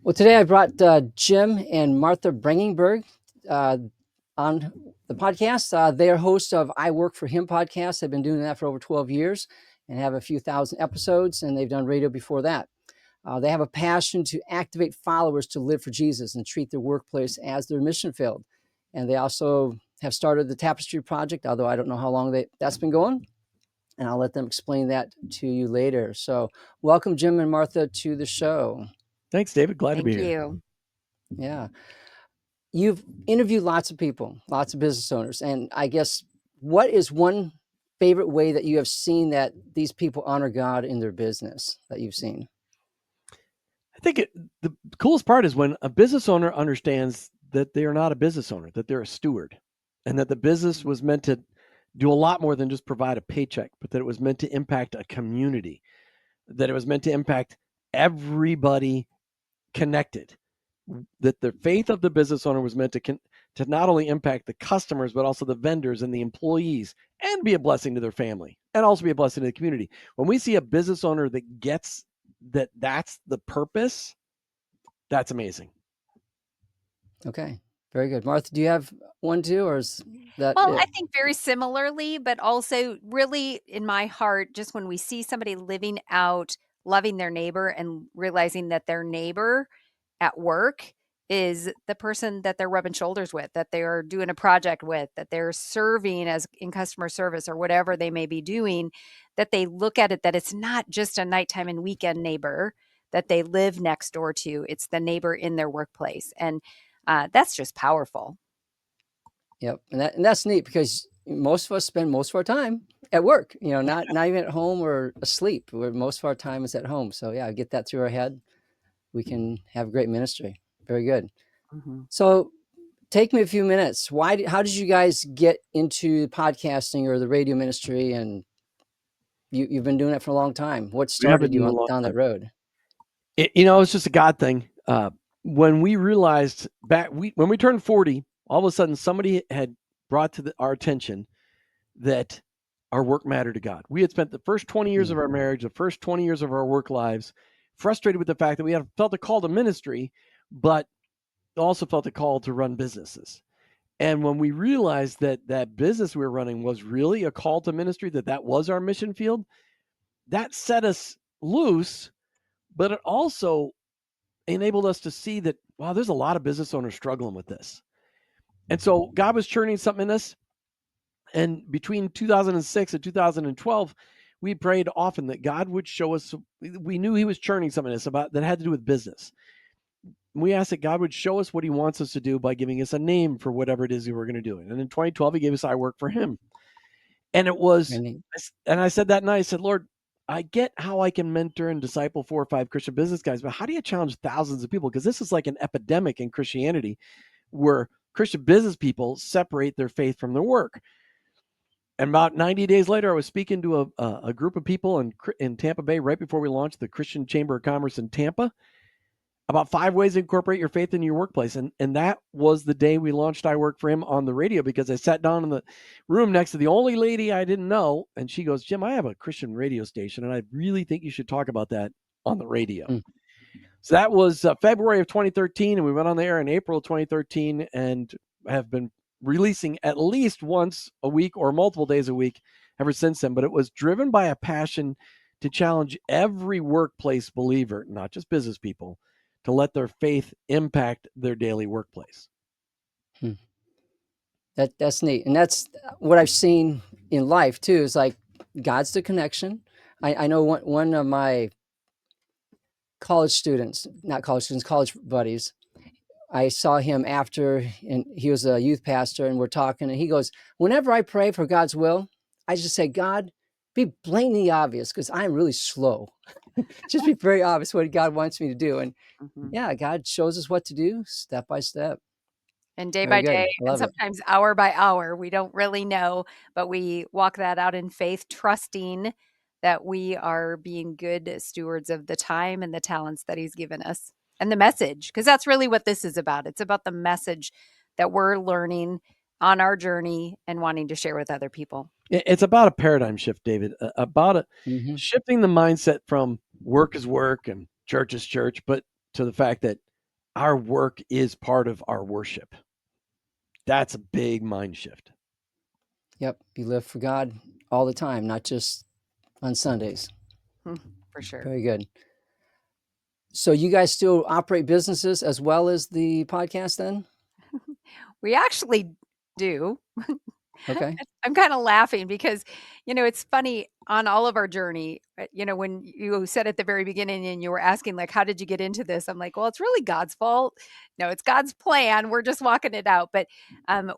Well, today I brought Jim and Martha Brangenberg on the podcast. They are hosts of I Work for Him podcast. They've been doing that for over 12 years and have a few thousand episodes, and they've done radio before that. They have a passion to activate followers to live for Jesus and treat their workplace as their mission field. And they also have started the Tapestry Project, although I don't know how long that's been going. And I'll let them explain that to you later. So welcome, Jim and Martha, to the show. Thanks, David. Glad to be here. Thank you. Yeah. You've interviewed lots of people, lots of business owners. And I guess, what is one favorite way that you have seen that these people honor God in their business that you've seen? I think the coolest part is when a business owner understands that they are not a business owner, that they're a steward, and that the business was meant to do a lot more than just provide a paycheck, but that it was meant to impact a community, that it was meant to impact everybody connected, that the faith of the business owner was meant to not only impact the customers, but also the vendors and the employees, and be a blessing to their family, and also be a blessing to the community. When we see a business owner that gets that's the purpose, that's amazing. Okay, very good. Martha, do you have one too, or is that Well, it? I think very similarly, but also really in my heart, just when we see somebody living out, loving their neighbor and realizing that their neighbor at work is the person that they're rubbing shoulders with, that they're doing a project with, that they're serving as in customer service or whatever they may be doing, that they look at it, that it's not just a nighttime and weekend neighbor that they live next door to. It's the neighbor in their workplace. And that's just powerful. Yep, and that's neat, because most of us spend most of our time at work. Not even at home or asleep. Where most of our time is at home. So yeah, get that through our head. We can have great ministry. Very good. Mm-hmm. So take me a few minutes. How did you guys get into podcasting or the radio ministry? And you've been doing it for a long time. What started you down that road? It's just a God thing. When we realized when we turned 40, all of a sudden somebody had brought to our attention that our work mattered to God. We had spent the first 20 years of our marriage, the first 20 years of our work lives, frustrated with the fact that we had felt a call to ministry, but also felt a call to run businesses. And when we realized that business we were running was really a call to ministry, that was our mission field, that set us loose, but it also enabled us to see that, wow, there's a lot of business owners struggling with this. And so God was churning something in us. And between 2006 and 2012, we prayed often that God would show us. We knew he was churning something in us that had to do with business. We asked that God would show us what he wants us to do by giving us a name for whatever it is we were going to do. And in 2012, he gave us I Work for Him. And it was, and I said that night, I said, Lord, I get how I can mentor and disciple 4 or 5 Christian business guys, but how do you challenge thousands of people? Because this is like an epidemic in Christianity where Christian business people separate their faith from their work. And about 90 days later, I was speaking to a group of people in Tampa Bay right before we launched the Christian Chamber of Commerce in Tampa, about 5 ways to incorporate your faith in your workplace. And that was the day we launched I Work for Him on the radio, because I sat down in the room next to the only lady I didn't know. And she goes, Jim, I have a Christian radio station, and I really think you should talk about that on the radio. So that was February of 2013, and we went on the air in April of 2013 and have been releasing at least once a week or multiple days a week ever since then. But it was driven by a passion to challenge every workplace believer, not just business people, to let their faith impact their daily workplace. That's neat. And that's what I've seen in life too, is like God's the connection. I know one of my college buddies, I saw him after, and he was a youth pastor, and we're talking, and he goes, whenever I pray for God's will, I just say, God, be blatantly obvious, because I'm really slow. Just be very obvious what God wants me to do. And yeah, God shows us what to do step by step. And day by day, and sometimes hour by hour. We don't really know, but we walk that out in faith, trusting that we are being good stewards of the time and the talents that he's given us, and the message, because that's really what this is about. It's about the message that we're learning on our journey and wanting to share with other people. It's about a paradigm shift, David, about shifting the mindset from work is work and church is church, but to the fact that our work is part of our worship. That's a big mind shift. Yep. You live for God all the time, not just on Sundays. For sure. Very good. So you guys still operate businesses as well as the podcast then? We actually do. Okay. I'm kind of laughing because, it's funny on all of our journey, when you said at the very beginning and you were asking, like, how did you get into this? I'm like, well, it's really God's fault. No, it's God's plan. We're just walking it out. But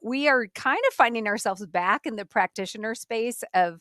we are kind of finding ourselves back in the practitioner space of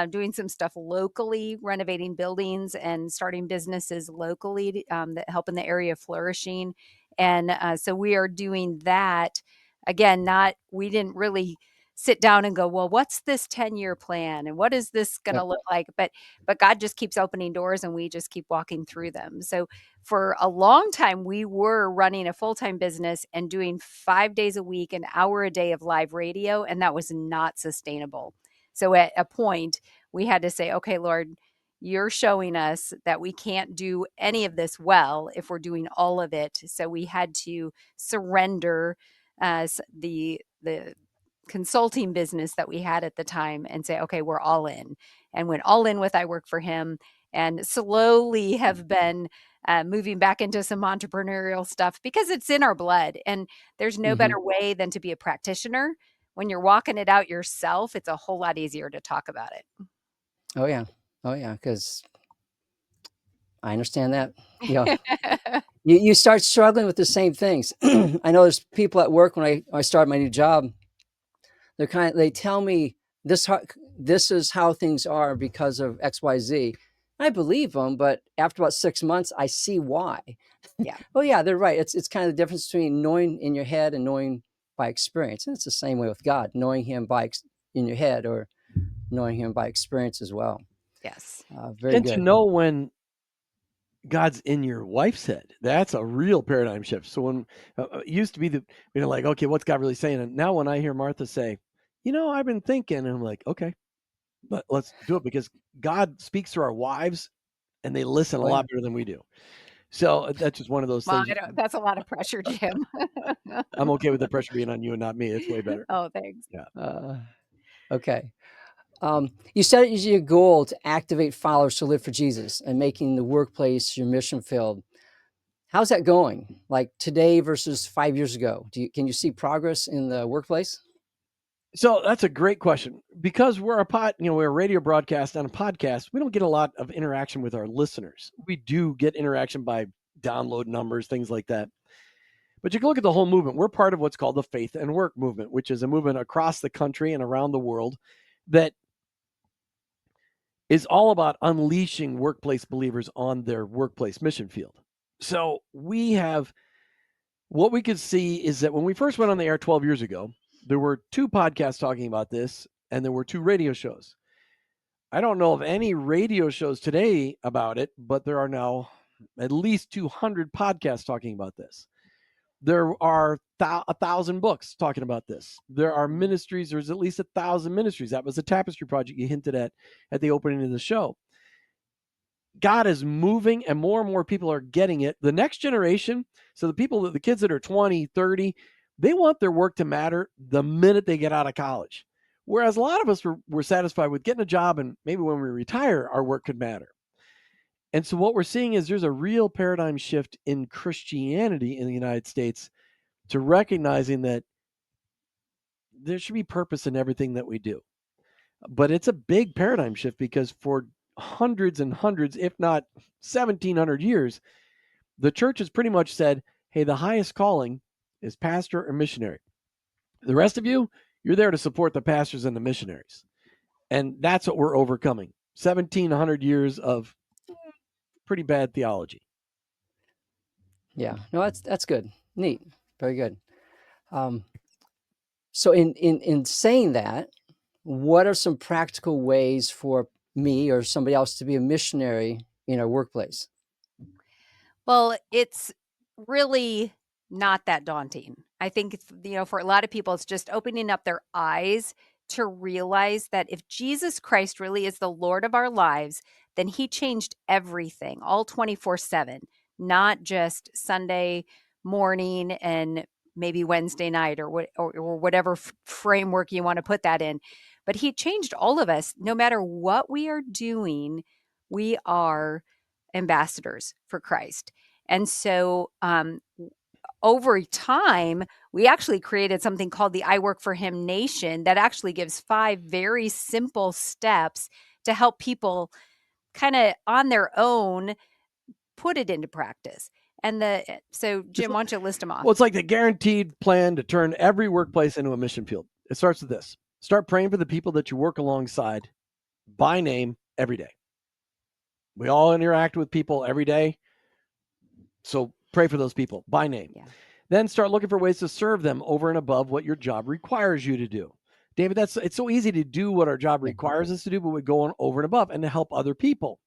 doing some stuff locally, renovating buildings and starting businesses locally that help in the area of flourishing. And so we are doing that. Again, we didn't really sit down and go, well, what's this 10-year plan and what is this going to Yep. look like? But God just keeps opening doors and we just keep walking through them. So for a long time, we were running a full-time business and doing 5 days a week, an hour a day of live radio, and that was not sustainable. So at a point, we had to say, okay, Lord, you're showing us that we can't do any of this well if we're doing all of it. So we had to surrender the consulting business that we had at the time and say, okay, we're all in, and went all in with I Work for Him, and slowly have been moving back into some entrepreneurial stuff because it's in our blood. And there's no better way than to be a practitioner. When you're walking it out yourself, it's a whole lot easier to talk about it. Oh yeah. Oh yeah. Because I understand that. Yeah. You start struggling with the same things. I know there's people at work when I start my new job. They tell me this is how things are because of XYZ. I believe them, but after about 6 months, I see why. Yeah. Oh yeah, they're right. It's kind of the difference between knowing in your head and knowing by experience. And it's the same way with God, knowing Him in your head or knowing Him by experience as well. Yes. Very And to good. know when God's in your wife's head, that's a real paradigm shift. So when it used to be that, like, okay, what's God really saying? And now when I hear Martha say, I've been thinking, and I'm like, okay, but let's do it, because God speaks through our wives and they listen a Oh yeah. lot better than we do. So that's just one of those Well, things. that's a lot of pressure, Jim. I'm okay with the pressure being on you and not me. It's way better. Oh, thanks. Yeah. Okay. You said it is your goal to activate followers to live for Jesus and making the workplace your mission field. How's that going? Like today versus 5 years ago? Can you see progress in the workplace? So that's a great question, because we're we're a radio broadcast and a podcast. We don't get a lot of interaction with our listeners. We do get interaction by download numbers, things like that. But you can look at the whole movement. We're part of what's called the Faith and Work movement, which is a movement across the country and around the world that is all about unleashing workplace believers on their workplace mission field. So what we could see is that when we first went on the air 12 years ago, there were 2 podcasts talking about this, and there were 2 radio shows. I don't know of any radio shows today about it, but there are now at least 200 podcasts talking about this. There are 1,000 books talking about this. There are ministries. There's at least 1,000 ministries. That was the Tapestry Project you hinted at the opening of the show. God is moving, and more people are getting it. The next generation, so the kids that are 20, 30, they want their work to matter the minute they get out of college. Whereas a lot of us were satisfied with getting a job, and maybe when we retire, our work could matter. And so what we're seeing is there's a real paradigm shift in Christianity in the United States to recognizing that there should be purpose in everything that we do. But it's a big paradigm shift, because for hundreds and hundreds, if not 1,700 years, the church has pretty much said, hey, the highest calling is pastor or missionary. The rest of you, you're there to support the pastors and the missionaries. And that's what we're overcoming. 1,700 years of pretty bad theology. Yeah. No, that's good. Neat. Very good. So in saying that, what are some practical ways for me or somebody else to be a missionary in our workplace? Well, it's really not that daunting. I think, for a lot of people, it's just opening up their eyes to realize that if Jesus Christ really is the Lord of our lives, then He changed everything, all 24/7, not just Sunday morning and maybe Wednesday night or whatever framework you want to put that in. But he changed all of us. No matter what we are doing, we are ambassadors for Christ. And so over time, we actually created something called the I Work for Him Nation that actually gives 5 very simple steps to help people kind of on their own put it into practice. And so Jim, why don't you list them off? Well, it's like the guaranteed plan to turn every workplace into a mission field. It starts with this. Start praying for the people that you work alongside by name every day. We all interact with people every day. So pray for those people by name. Yeah. Then start looking for ways to serve them over and above what your job requires you to do. David, it's so easy to do what our job requires us to do, but we go on over and above and to help other people.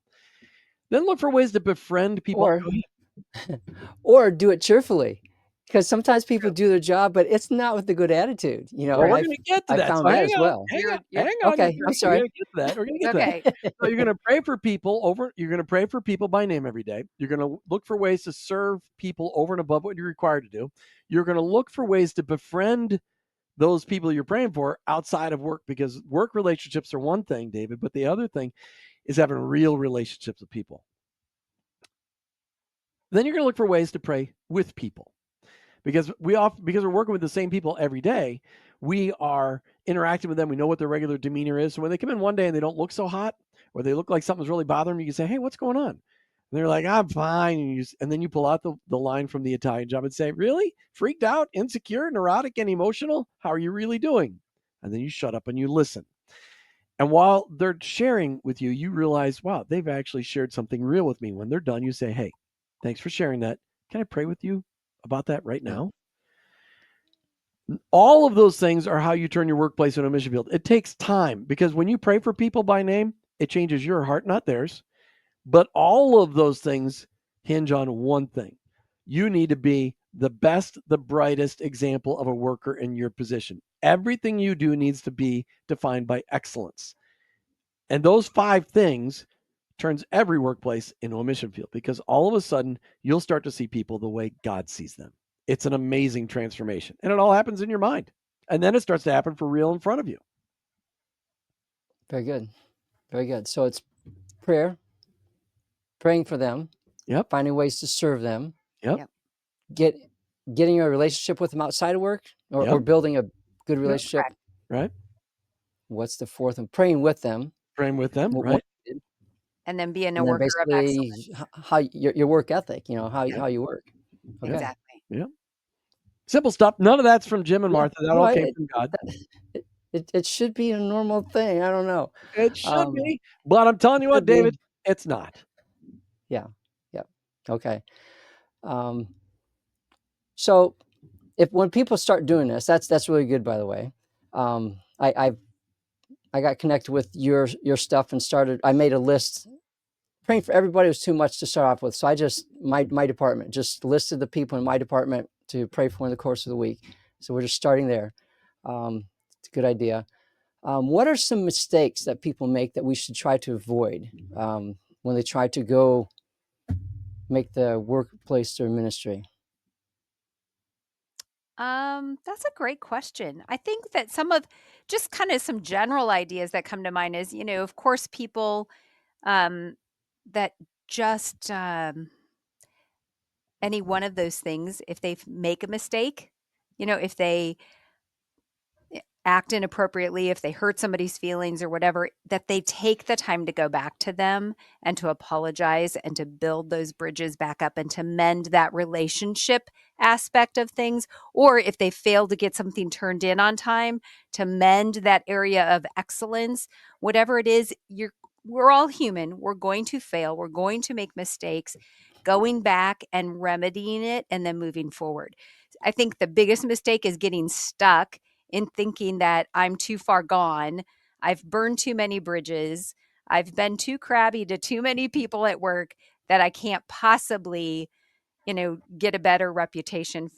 Then look for ways to befriend people. Or do it cheerfully, because sometimes people do their job, but it's not with a good attitude. Well, we're going to get to I that. found So that hang as on, well. hang on. Okay, I'm sorry. We're going to get to that. We're going to get to Okay. that. So you're going to pray for people you're going to pray for people by name every day. You're going to look for ways to serve people over and above what you're required to do. You're going to look for ways to befriend those people you're praying for outside of work, because work relationships are one thing, David, but the other thing is having real relationships with people. Then you're going to look for ways to pray with people, because we're working with the same people every day. We are interacting with them. We know what their regular demeanor is. So when they come in one day and they don't look so hot, or they look like something's really bothering them, you can say, "Hey, what's going on?" And they're like, "I'm fine." And then you pull out the line from the Italian Job and say, "Really? Freaked out, insecure, neurotic, and emotional? How are you really doing?" And then you shut up and you listen. And while they're sharing with you, you realize, wow, they've actually shared something real with me. When they're done, you say, "Hey, thanks for sharing that. Can I pray with you about that right now?" All of those things are how you turn your workplace into a mission field. It takes time, because when you pray for people by name, it changes your heart, not theirs. But all of those things hinge on one thing. You need to be the best, the brightest example of a worker in your position. Everything you do needs to be defined by excellence. And those 5 things turns every workplace into a mission field, because all of a sudden you'll start to see people the way God sees them. It's an amazing transformation, and it all happens in your mind. And then it starts to happen for real in front of you. Very good. Very good. So it's prayer, praying for them, Yep. finding ways to serve them, Yep. getting a relationship with them outside of work, or building a good relationship. Right. What's the fourth one? Praying with them. Praying with them, right? And then being a And then worker of basically excellence. how your work ethic, how you work. Okay. Exactly. Yeah. Simple stuff. None of that's from Jim and Martha. That all came from God. It should be a normal thing. I don't know. It should be, but I'm telling you what, David, it's not. Yeah. Okay. So when people start doing this, that's really good, by the way. I got connected with your stuff and I made a list. Praying for everybody was too much to start off with. So I just, my department, just listed the people in my department to pray for in the course of the week. So we're just starting there. It's a good idea. What are some mistakes that people make that we should try to avoid when they try to go make the workplace their ministry? That's a great question. I think that just kind of some general ideas that come to mind is, of course, people that just any one of those things, if they make a mistake, if they act inappropriately, if they hurt somebody's feelings or whatever, that they take the time to go back to them and to apologize and to build those bridges back up and to mend that relationship aspect of things. Or if they fail to get something turned in on time, to mend that area of excellence, whatever it is, we're all human. We're going to fail. We're going to make mistakes. Going back and remedying it and then moving forward. I think the biggest mistake is getting stuck in thinking that I'm too far gone. I've burned too many bridges. I've been too crabby to too many people at work that I can't possibly, get a better reputation,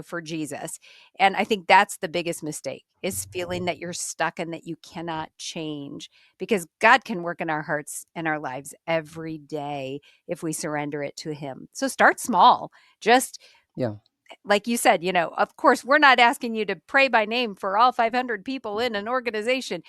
for Jesus. And I think that's the biggest mistake, is feeling that you're stuck and that you cannot change, because God can work in our hearts and our lives every day if we surrender it to him. So start small. Just like you said, of course, we're not asking you to pray by name for all 500 people in an organization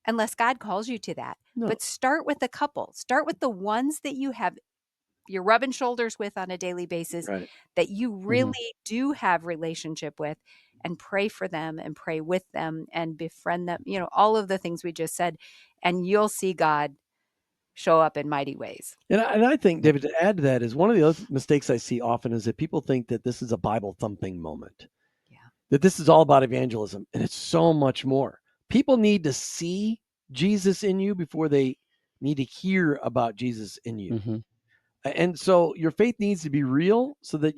unless God calls you to that. No. But start with a couple. Start with the ones that you're rubbing shoulders with on a daily basis, Right. that you really do have relationship with, and pray for them and pray with them and befriend them, all of the things we just said, and you'll see God show up in mighty ways. And I think, David, to add to that is one of the other mistakes I see often is that people think that this is a Bible thumping moment, that this is all about evangelism, and it's so much more. People need to see Jesus in you before they need to hear about Jesus in you. And so your faith needs to be real so that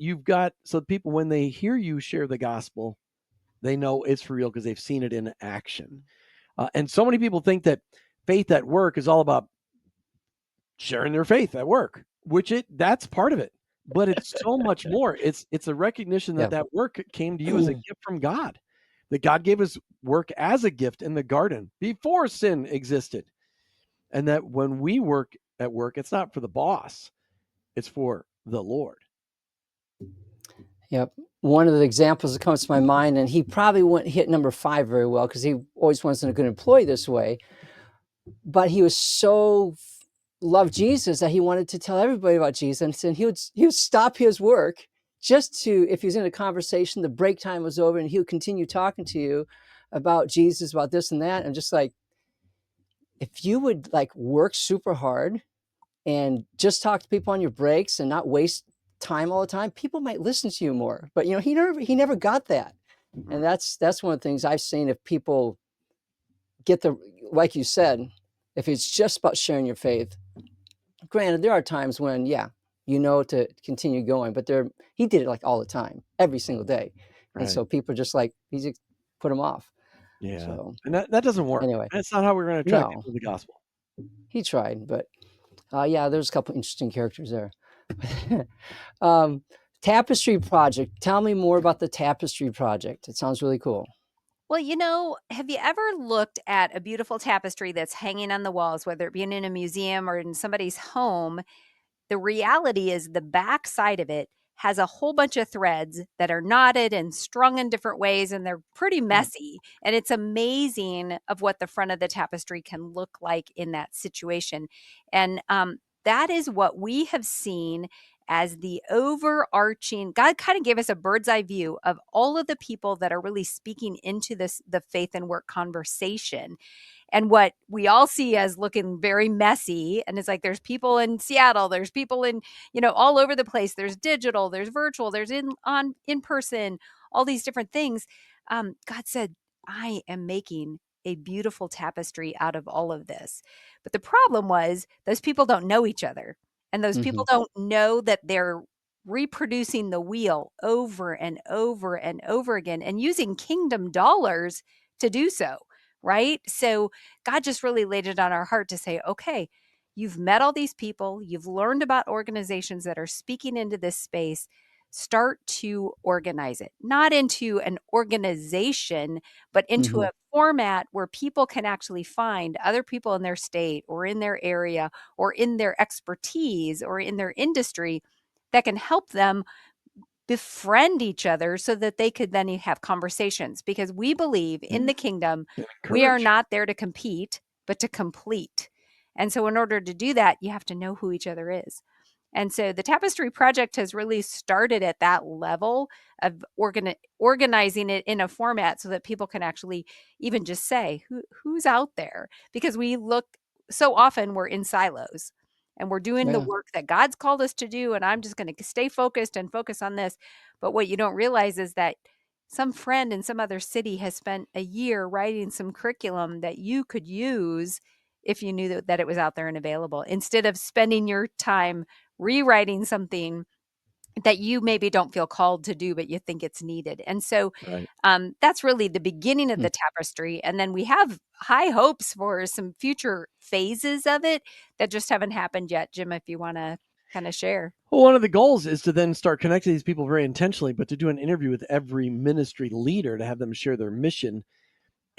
so people, when they hear you share the gospel, they know it's for real because they've seen it in action. And so many people think that faith at work is all about sharing their faith at work, that's part of it, but it's so much more. It's a recognition that that work came to you as a gift from God, that God gave us work as a gift in the garden before sin existed. And that when we work at work, it's not for the boss, it's for the Lord. Yep. One of the examples that comes to my mind, and he probably wouldn't hit number 5 very well because he always wasn't a good employee this way, but he was so loved Jesus that he wanted to tell everybody about Jesus, and he would stop his work just to, if he was in a conversation, the break time was over, and he would continue talking to you about Jesus, about this and that, and just like, if you would like work super hard and just talk to people on your breaks and not waste time all the time, people might listen to you more. But he never got that. And that's one of the things I've seen. If people get like you said, if it's just about sharing your faith, granted, there are times when, to continue going, but he did it like all the time, every single day. Right. And so people just like, he just put him off. Yeah. So, and that doesn't work. Anyway, that's not how we're going to attract people to the gospel. He tried, but there's a couple interesting characters there. Tapestry Project. Tell me more about the Tapestry Project. It sounds really cool. Well, have you ever looked at a beautiful tapestry that's hanging on the walls, whether it be in a museum or in somebody's home? The reality is the back side of it has a whole bunch of threads that are knotted and strung in different ways, and they're pretty messy. And it's amazing of what the front of the tapestry can look like in that situation. And that is what we have seen as the overarching. God kind of gave us a bird's eye view of all of the people that are really speaking into the faith and work conversation. And what we all see as looking very messy, and it's like there's people in Seattle, there's people in all over the place, there's digital, there's virtual, there's in person, all these different things. God said, I am making a beautiful tapestry out of all of this. But the problem was those people don't know each other, and those people don't know that they're reproducing the wheel over and over and over again and using kingdom dollars to do so. Right? So God just really laid it on our heart to say, okay, you've met all these people, you've learned about organizations that are speaking into this space. Start to organize it, not into an organization, but into a format where people can actually find other people in their state or in their area or in their expertise or in their industry that can help them befriend each other so that they could then have conversations, because we believe in the kingdom, we are not there to compete, but to complete. And so in order to do that, you have to know who each other is. And so the Tapestry Project has really started at that level of organizing it in a format so that people can actually even just say who's out there, because we look so often we're in silos. And we're doing the work that God's called us to do, and I'm just going to stay focused and focus on this. But what you don't realize is that some friend in some other city has spent a year writing some curriculum that you could use if you knew that it was out there and available, instead of spending your time rewriting something that you maybe don't feel called to do, but you think it's needed. And so that's really the beginning of the tapestry. And then we have high hopes for some future phases of it that just haven't happened yet. Jim, if you want to kind of share. Well, one of the goals is to then start connecting these people very intentionally, but to do an interview with every ministry leader to have them share their mission,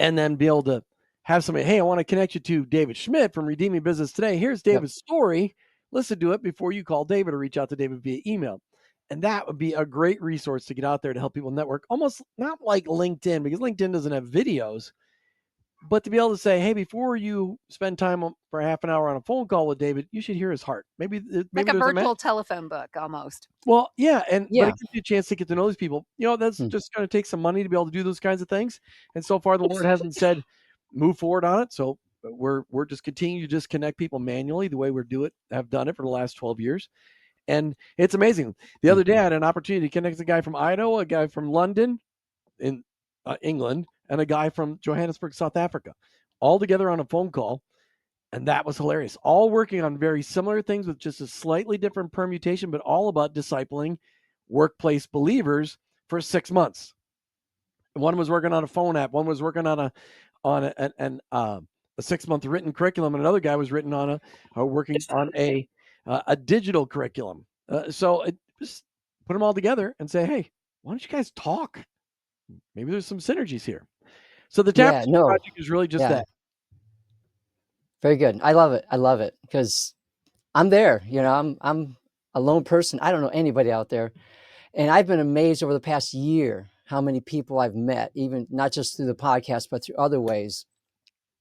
and then be able to have somebody, hey, I want to connect you to David Schmidt from Redeeming Business Today. Here's David's story. Listen to it before you call David or reach out to David via email. And that would be a great resource to get out there to help people network, almost not like LinkedIn, because LinkedIn doesn't have videos, but to be able to say, hey, before you spend time for half an hour on a phone call with David, you should hear his heart. Maybe Like a there's virtual telephone book almost. well, yeah, but Yeah. it gives you a chance to get to know these people. That's just going to take some money to be able to do those kinds of things. And so far, the Lord hasn't said move forward on it. So we're just continuing to just connect people manually the way have done it for the last 12 years. And it's amazing. The other day, I had an opportunity to connect a guy from Idaho, a guy from London in England, and a guy from Johannesburg, South Africa, all together on a phone call. And that was hilarious. All working on very similar things with just a slightly different permutation, but all about discipling workplace believers for 6 months. One was working on a phone app. One was working on a 6-month written curriculum, and another guy was working on a digital curriculum. So just put them all together and say, hey, why don't you guys talk? Maybe there's some synergies here. So the Tapestry Project is really just that. Very good. I love it because I'm there. I'm a lone person. I don't know anybody out there, and I've been amazed over the past year how many people I've met, even not just through the podcast, but through other ways.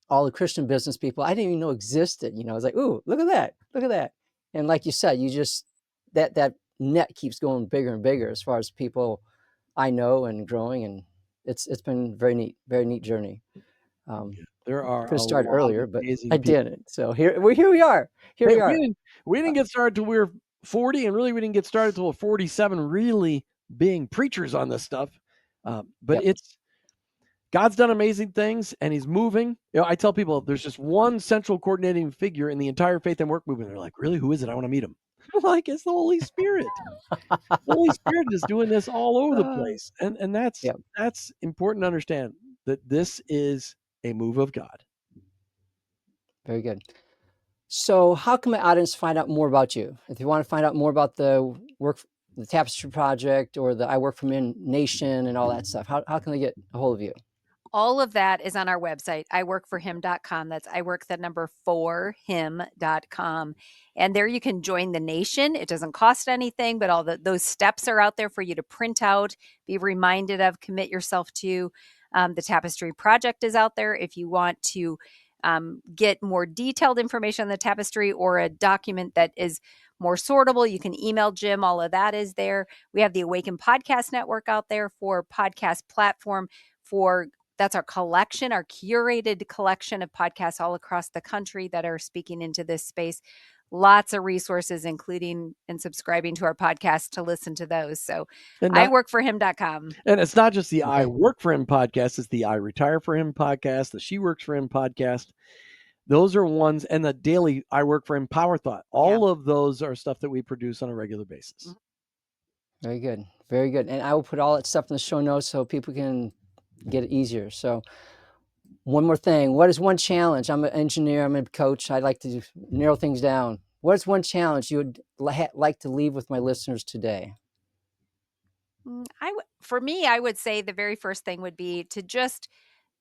All the Christian business people I didn't even know existed. I was like, ooh, look at that. And like you said, you just that net keeps going bigger and bigger as far as people I know and growing, and it's been very neat journey. There are Could have a started lot of earlier, but amazing I people. didn't. So here we are. Hey, we didn't get started till we were 40, and really we didn't get started till we're 47, really being preachers on this stuff. But it's God's done amazing things, and He's moving. I tell people there's just one central coordinating figure in the entire faith and work movement. They're like, really, who is it? I want to meet him. I'm like, it's the Holy Spirit. The Holy Spirit is doing this all over the place, and that's important to understand that this is a move of God. Very good. So how can my audience find out more about you? If you want to find out more about the Tapestry Project or the I Work for Men Nation and all that stuff, how can they get a hold of you? All of that is on our website, iworkforhim.com. That's iwork4him.com. And there you can join the nation. It doesn't cost anything, but all those steps are out there for you to print out, be reminded of, commit yourself to. The Tapestry Project is out there if you want to get more detailed information on the tapestry or a document that is more sortable. You can email Jim. All of that is there. We have the Awaken Podcast Network out there for podcast platform that's our collection, our curated collection of podcasts all across the country that are speaking into this space. Lots of resources, including and subscribing to our podcast to listen to those. So iworkforhim.com. And it's not just the I Work for Him podcast, it's the I Retire for Him podcast, the She Works for Him podcast. Those are ones, and the daily I Work for Him Power Thought. All of those are stuff that we produce on a regular basis. Very good. Very good. And I will put all that stuff in the show notes so people can get it easier. So one more thing. What is one challenge? I'm an engineer. I'm a coach. I like to narrow things down. What is one challenge you would like to leave with my listeners today? For me, I would say the very first thing would be to just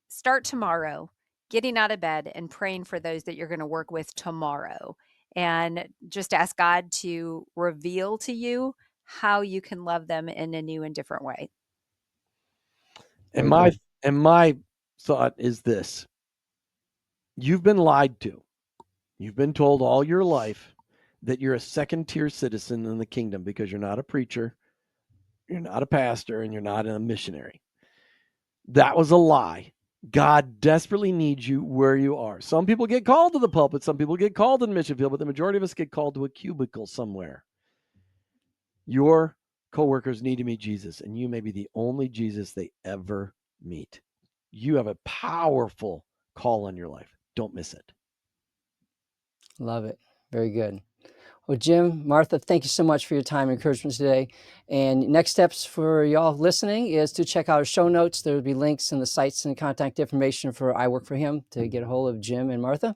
start tomorrow, getting out of bed and praying for those that you're going to work with tomorrow. And just ask God to reveal to you how you can love them in a new and different way. And my thought is this. You've been lied to. You've been told all your life that you're a second-tier citizen in the kingdom because you're not a preacher, you're not a pastor, and you're not a missionary. That was a lie. God desperately needs you where you are. Some people get called to the pulpit. Some people get called to the mission field, but the majority of us get called to a cubicle somewhere. Your coworkers need to meet Jesus, and you may be the only Jesus they ever meet. You have a powerful call on your life. Don't miss it. Love it. Very good. Well, Jim, Martha, thank you so much for your time and encouragement today. And next steps for y'all listening is to check out our show notes. There will be links in the sites and contact information for I Work for Him to get a hold of Jim and Martha.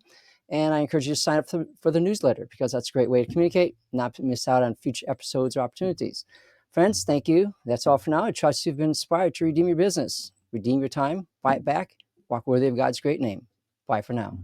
And I encourage you to sign up for the newsletter because that's a great way to communicate, not to miss out on future episodes or opportunities. Friends, thank you. That's all for now. I trust you've been inspired to redeem your business. Redeem your time, buy it back, walk worthy of God's great name. Bye for now.